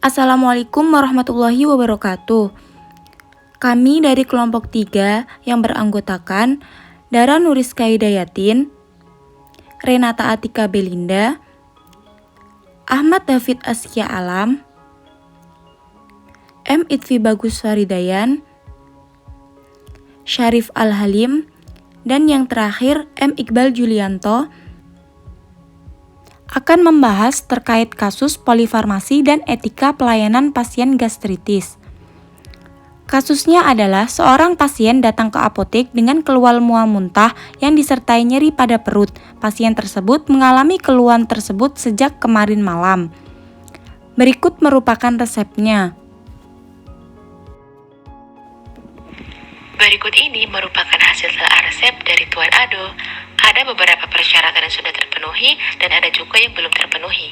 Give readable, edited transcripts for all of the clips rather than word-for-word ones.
Assalamualaikum warahmatullahi wabarakatuh. Kami dari kelompok 3 yang beranggotakan Dara Nuriska Hidayatin, Renata Atika Belinda, Ahmad David Askia Alam, M. Itfi Bagus Faridayan, Syarif Al-Halim, dan yang terakhir M. Iqbal Julianto akan membahas terkait kasus polifarmasi dan etika pelayanan pasien gastritis. Kasusnya adalah seorang pasien datang ke apotek dengan keluhan mual muntah yang disertai nyeri pada perut. Pasien tersebut mengalami keluhan tersebut sejak kemarin malam. Berikut merupakan resepnya. Berikut ini merupakan hasil telah resep dari Tuan Ado. Ada beberapa persyaratan yang sudah terpenuhi dan ada juga yang belum terpenuhi.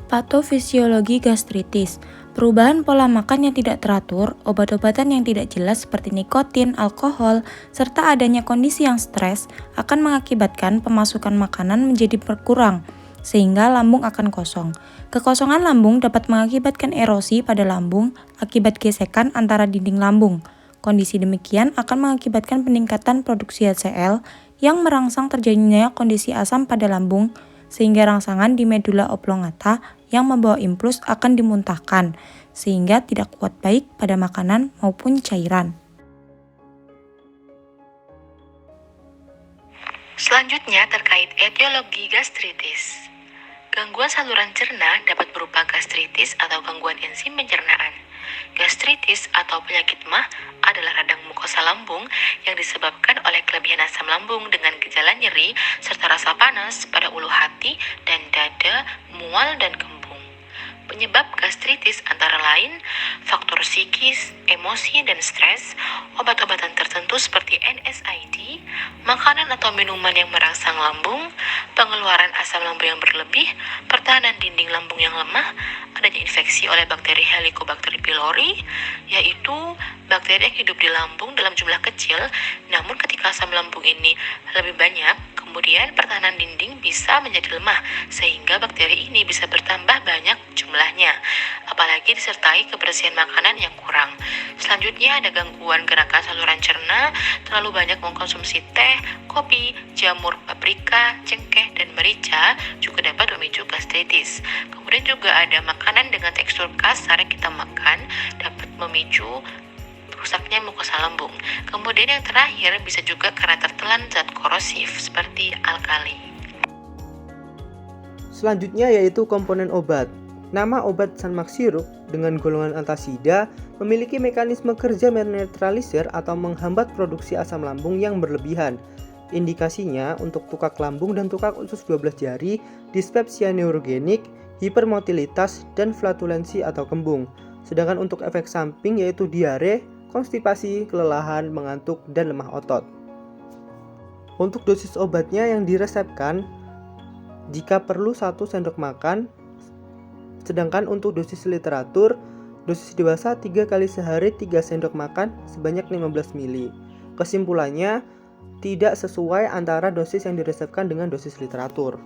Patofisiologi gastritis. Perubahan pola makan yang tidak teratur, obat-obatan yang tidak jelas seperti nikotin, alkohol, serta adanya kondisi yang stres akan mengakibatkan pemasukan makanan menjadi berkurang, sehingga lambung akan kosong. Kekosongan lambung dapat mengakibatkan erosi pada lambung akibat gesekan antara dinding lambung. Kondisi demikian akan mengakibatkan peningkatan produksi HCl yang merangsang terjadinya kondisi asam pada lambung, sehingga rangsangan di medula oblongata yang membawa impuls akan dimuntahkan, sehingga tidak kuat baik pada makanan maupun cairan. Selanjutnya terkait etiologi gastritis. Gangguan saluran cerna dapat berupa gastritis atau gangguan enzim pencernaan. Gastritis atau penyakit MAH adalah radang mukosa lambung yang disebabkan oleh kelebihan asam lambung dengan gejala nyeri serta rasa panas pada ulu hati dan dada, mual dan kembung. Penyebab gastritis antara lain faktor psikis, emosi, dan stres, obat-obatan tertentu seperti NSAID, makanan atau minuman yang merangsang lambung, pengeluaran asam lambung yang berlebih, pertahanan dinding lambung yang lemah, adanya infeksi oleh bakteri Helicobacter pylori, yaitu bakteri yang hidup di lambung dalam jumlah kecil, namun ketika asam lambung ini lebih banyak, kemudian pertahanan dinding bisa menjadi lemah, sehingga bakteri ini bisa bertambah banyak jumlahnya, apalagi disertai kebersihan makanan yang kurang. Selanjutnya ada gangguan gerakan saluran cerna, terlalu banyak mengkonsumsi teh, kopi, jamur, paprika, cengkeh, dan merica juga dapat memicu gastritis. Kemudian juga ada makanan dengan tekstur kasar yang kita makan dapat memicu rusaknya mukosa lambung. Kemudian yang terakhir bisa juga karena tertelan zat korosif seperti alkali. Selanjutnya yaitu komponen obat. Nama obat Sanmax Sirup dengan golongan antasida memiliki mekanisme kerja menetralisir atau menghambat produksi asam lambung yang berlebihan. Indikasinya untuk tukak lambung dan tukak usus 12 jari, dispepsia neurogenik, hipermotilitas, dan flatulensi atau kembung. Sedangkan untuk efek samping yaitu diare, konstipasi, kelelahan, mengantuk, dan lemah otot. Untuk dosis obatnya yang diresepkan, jika perlu 1 sendok makan, sedangkan untuk dosis literatur, dosis dewasa 3 kali sehari 3 sendok makan sebanyak 15 ml. Kesimpulannya, tidak sesuai antara dosis yang diresepkan dengan dosis literatur.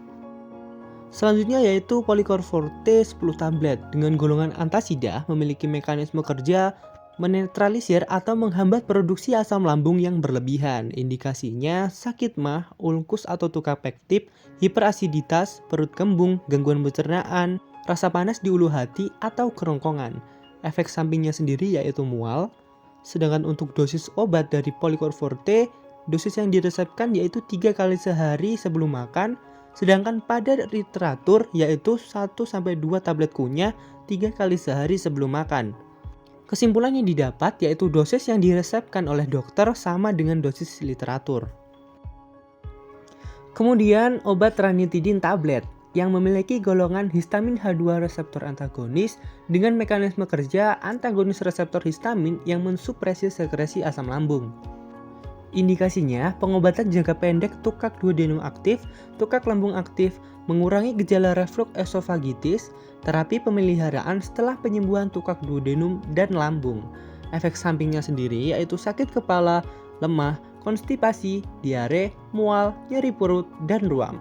Selanjutnya yaitu Polycor Forte 10 tablet dengan golongan antasida memiliki mekanisme kerja menetralisir atau menghambat produksi asam lambung yang berlebihan. Indikasinya sakit MAH, ulkus atau tukak pektif, hiperasiditas, perut kembung, gangguan pencernaan, rasa panas di ulu hati atau kerongkongan. Efek sampingnya sendiri yaitu mual. Sedangkan untuk dosis obat dari Polycor Forte, dosis yang diresepkan yaitu 3 kali sehari sebelum makan. Sedangkan pada literatur yaitu 1-2 tablet kunyah 3 kali sehari sebelum makan. Kesimpulan yang didapat yaitu dosis yang diresepkan oleh dokter sama dengan dosis literatur. Kemudian obat ranitidin tablet yang memiliki golongan histamin H2 reseptor antagonis dengan mekanisme kerja antagonis reseptor histamin yang mensupresi sekresi asam lambung. Indikasinya pengobatan jangka pendek tukak duodenum aktif, tukak lambung aktif, mengurangi gejala reflux esofagitis, terapi pemeliharaan setelah penyembuhan tukak duodenum dan lambung. Efek sampingnya sendiri yaitu sakit kepala, lemah, konstipasi, diare, mual, nyeri perut, dan ruam.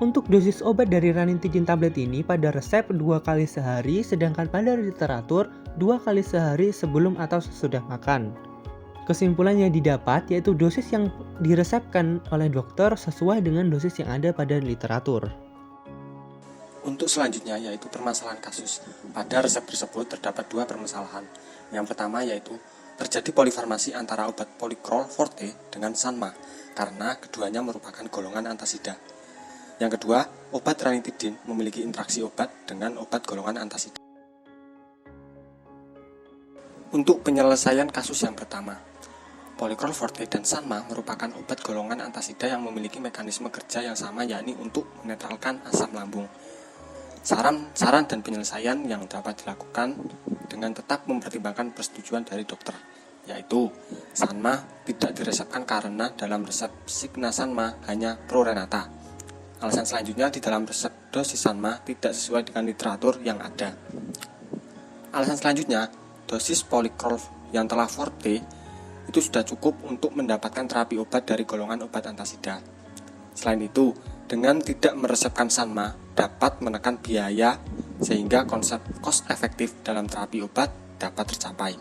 Untuk dosis obat dari ranitidin tablet ini pada resep 2 kali sehari, sedangkan pada literatur 2 kali sehari sebelum atau sesudah makan. Kesimpulan yang didapat yaitu dosis yang diresepkan oleh dokter sesuai dengan dosis yang ada pada literatur. Untuk selanjutnya yaitu permasalahan kasus. Pada resep tersebut terdapat 2 permasalahan. Yang pertama yaitu terjadi polifarmasi antara obat Polycrol Forte dengan Sanma karena keduanya merupakan golongan antasida. Yang kedua, obat ranitidin memiliki interaksi obat dengan obat golongan antasida. Untuk penyelesaian kasus yang pertama, Polycrol Forte dan Sanma merupakan obat golongan antasida yang memiliki mekanisme kerja yang sama, yakni untuk menetralkan asam lambung. Saran dan penyelesaian yang dapat dilakukan dengan tetap mempertimbangkan persetujuan dari dokter, yaitu Sanma tidak diresepkan karena dalam resep Signa Sanma hanya Prorenata. Alasan selanjutnya, di dalam resep dosis Sanma tidak sesuai dengan literatur yang ada. Alasan selanjutnya, dosis Polycrol yang telah Forte itu sudah cukup untuk mendapatkan terapi obat dari golongan obat antasida. Selain itu, dengan tidak meresepkan Sanma dapat menekan biaya sehingga konsep cost efektif dalam terapi obat dapat tercapai.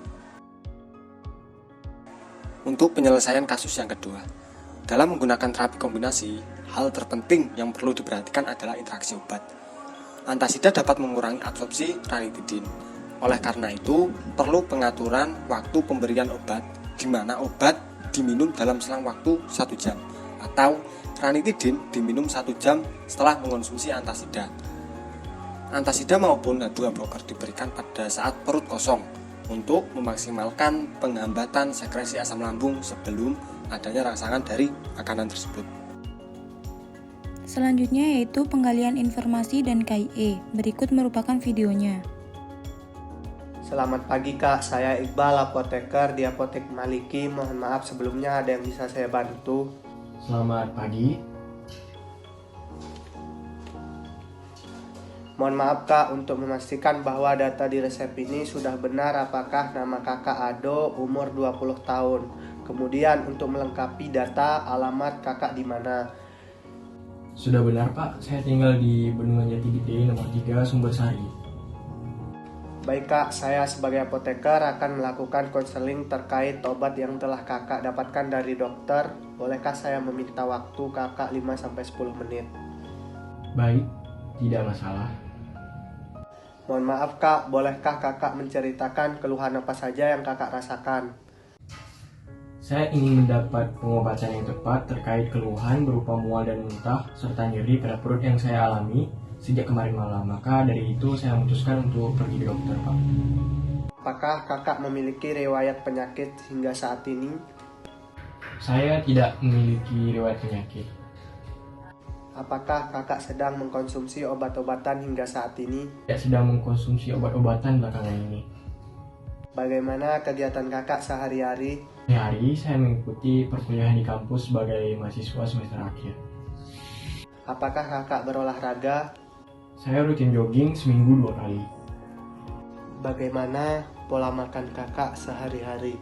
Untuk penyelesaian kasus yang kedua, dalam menggunakan terapi kombinasi, hal terpenting yang perlu diperhatikan adalah interaksi obat. Antasida dapat mengurangi absorpsi ranitidin. Oleh karena itu, perlu pengaturan waktu pemberian obat, di mana obat diminum dalam selang waktu 1 jam, atau ranitidin diminum 1 jam setelah mengonsumsi antasida. Antasida maupun H2 blocker diberikan pada saat perut kosong untuk memaksimalkan penghambatan sekresi asam lambung sebelum adanya rangsangan dari makanan tersebut. Selanjutnya yaitu penggalian informasi dan KIE. Berikut merupakan videonya. Selamat pagi Kak, saya Iqbal, apoteker di Apotek Maliki. Mohon maaf sebelumnya, ada yang bisa saya bantu? Selamat pagi. Mohon maaf Kak, untuk memastikan bahwa data di resep ini sudah benar, apakah nama Kakak Ado, umur 20 tahun. Kemudian untuk melengkapi data, alamat Kakak di mana? Sudah benar Pak, saya tinggal di Bendungan Jati Gede nomor 3 Sumbersari. Baik Kak, saya sebagai apoteker akan melakukan konseling terkait obat yang telah Kakak dapatkan dari dokter. Bolehkah saya meminta waktu Kakak 5-10 menit? Baik, tidak masalah. Mohon maaf Kak, bolehkah Kakak menceritakan keluhan apa saja yang Kakak rasakan? Saya ingin mendapat pengobatan yang tepat terkait keluhan berupa mual dan muntah serta nyeri pada perut yang saya alami sejak kemarin malam. Maka dari itu saya memutuskan untuk pergi ke dokter Pak. Apakah Kakak memiliki riwayat penyakit hingga saat ini? Saya tidak memiliki riwayat penyakit. Apakah Kakak sedang mengkonsumsi obat-obatan hingga saat ini? Tidak sedang mengkonsumsi obat-obatan belakangan ini. Bagaimana kegiatan Kakak sehari-hari? Hari saya mengikuti perkuliahan di kampus sebagai mahasiswa semester akhir. Apakah Kakak berolahraga? Saya rutin jogging seminggu 2 kali. Bagaimana pola makan Kakak sehari-hari?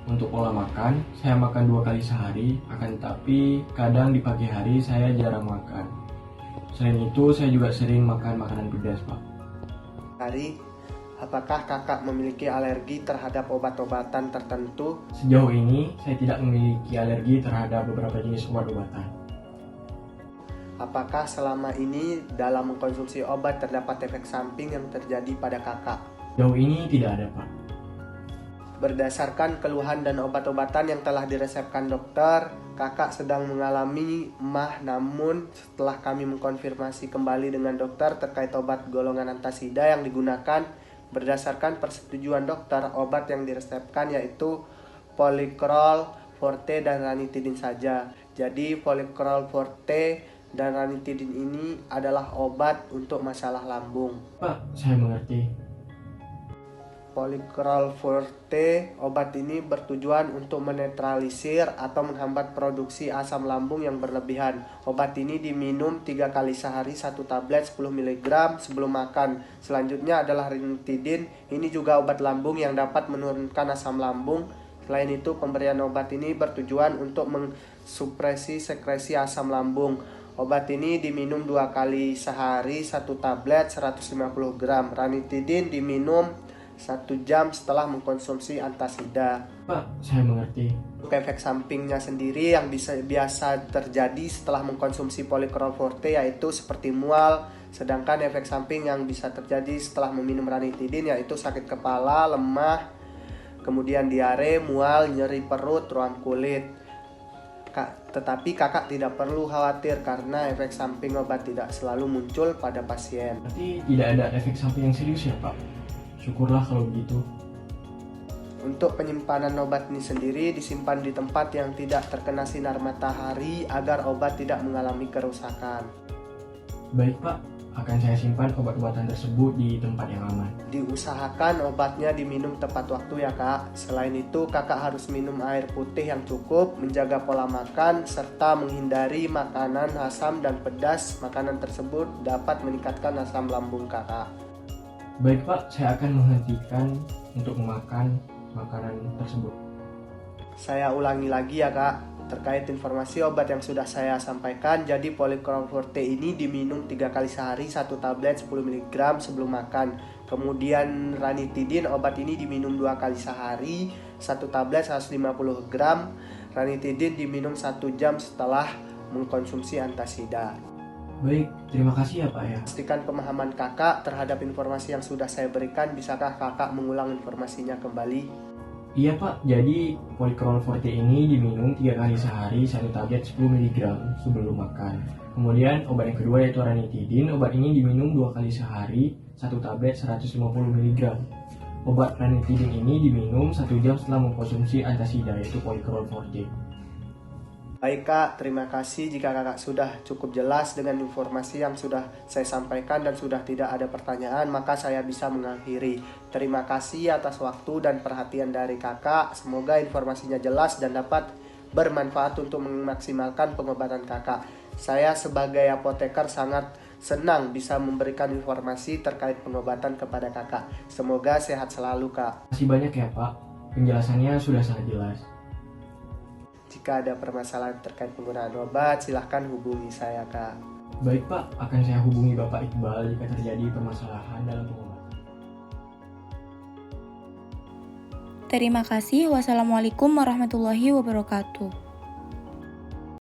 Untuk pola makan, saya makan 2 kali sehari, akan tetapi kadang di pagi hari saya jarang makan. Selain itu, saya juga sering makan makanan pedas, Pak. Hari, apakah Kakak memiliki alergi terhadap obat-obatan tertentu? Sejauh ini, saya tidak memiliki alergi terhadap beberapa jenis obat-obatan. Apakah selama ini dalam mengkonsumsi obat terdapat efek samping yang terjadi pada Kakak? Sejauh ini tidak ada, Pak. Berdasarkan keluhan dan obat-obatan yang telah diresepkan dokter, Kakak sedang mengalami emah, namun setelah kami mengkonfirmasi kembali dengan dokter terkait obat golongan antasida yang digunakan, berdasarkan persetujuan dokter, obat yang diresepkan yaitu Polycrol Forte dan ranitidin saja. Jadi Polycrol Forte dan ranitidin ini adalah obat untuk masalah lambung. Pak, saya mengerti. Polycrol Forte, obat ini bertujuan untuk menetralisir atau menghambat produksi asam lambung yang berlebihan. Obat ini diminum 3 kali sehari 1 tablet 10 mg sebelum makan. Selanjutnya adalah ranitidin, ini juga obat lambung yang dapat menurunkan asam lambung. Selain itu, pemberian obat ini bertujuan untuk mensupresi sekresi asam lambung. Obat ini diminum 2 kali sehari, 1 tablet 150 gram. Ranitidin diminum 1 jam setelah mengkonsumsi antasida. Pak, saya mengerti. Untuk efek sampingnya sendiri yang biasa terjadi setelah mengkonsumsi Polychrol Forte yaitu seperti mual, sedangkan efek samping yang bisa terjadi setelah meminum ranitidin yaitu sakit kepala, lemah, kemudian diare, mual, nyeri perut, ruam kulit. Tetapi kakak tidak perlu khawatir karena efek samping obat tidak selalu muncul pada pasien. Berarti tidak ada efek samping yang serius ya Pak? Syukurlah kalau begitu. Untuk penyimpanan obat ini sendiri disimpan di tempat yang tidak terkena sinar matahari agar obat tidak mengalami kerusakan. Baik Pak, akan saya simpan obat-obatan tersebut di tempat yang aman. Diusahakan obatnya diminum tepat waktu ya kak. Selain itu kakak harus minum air putih yang cukup, menjaga pola makan, serta menghindari makanan asam dan pedas. Makanan tersebut dapat meningkatkan asam lambung kakak. Baik Pak, saya akan menghentikan untuk memakan makanan tersebut. Saya ulangi lagi ya kak, terkait informasi obat yang sudah saya sampaikan. Jadi Polychrol Forte ini diminum 3 kali sehari, 1 tablet 10 mg sebelum makan. Kemudian ranitidin, obat ini diminum 2 kali sehari, 1 tablet 150 gram. Ranitidin diminum 1 jam setelah mengkonsumsi antasida. Baik, terima kasih ya Pak ya. Pastikan pemahaman kakak terhadap informasi yang sudah saya berikan. Bisakah kakak mengulang informasinya kembali? Iya Pak, jadi Polychrol Forte ini diminum 3 kali sehari, 1 tablet 10 mg sebelum makan. Kemudian obat yang kedua yaitu ranitidin, obat ini diminum 2 kali sehari, 1 tablet 150 mg. Obat ranitidin ini diminum 1 jam setelah mengkonsumsi antasida yaitu Polychrol Forte. Baik kak, terima kasih jika kakak sudah cukup jelas dengan informasi yang sudah saya sampaikan dan sudah tidak ada pertanyaan, maka saya bisa mengakhiri. Terima kasih atas waktu dan perhatian dari kakak. Semoga informasinya jelas dan dapat bermanfaat untuk memaksimalkan pengobatan kakak. Saya sebagai apoteker sangat senang bisa memberikan informasi terkait pengobatan kepada kakak. Semoga sehat selalu kak. Terima kasih banyak ya Pak, penjelasannya sudah sangat jelas. Jika ada permasalahan terkait penggunaan obat, silahkan hubungi saya kak. Baik Pak, akan saya hubungi Bapak Iqbal jika terjadi permasalahan dalam pengobatan. Terima kasih. Wassalamualaikum warahmatullahi wabarakatuh.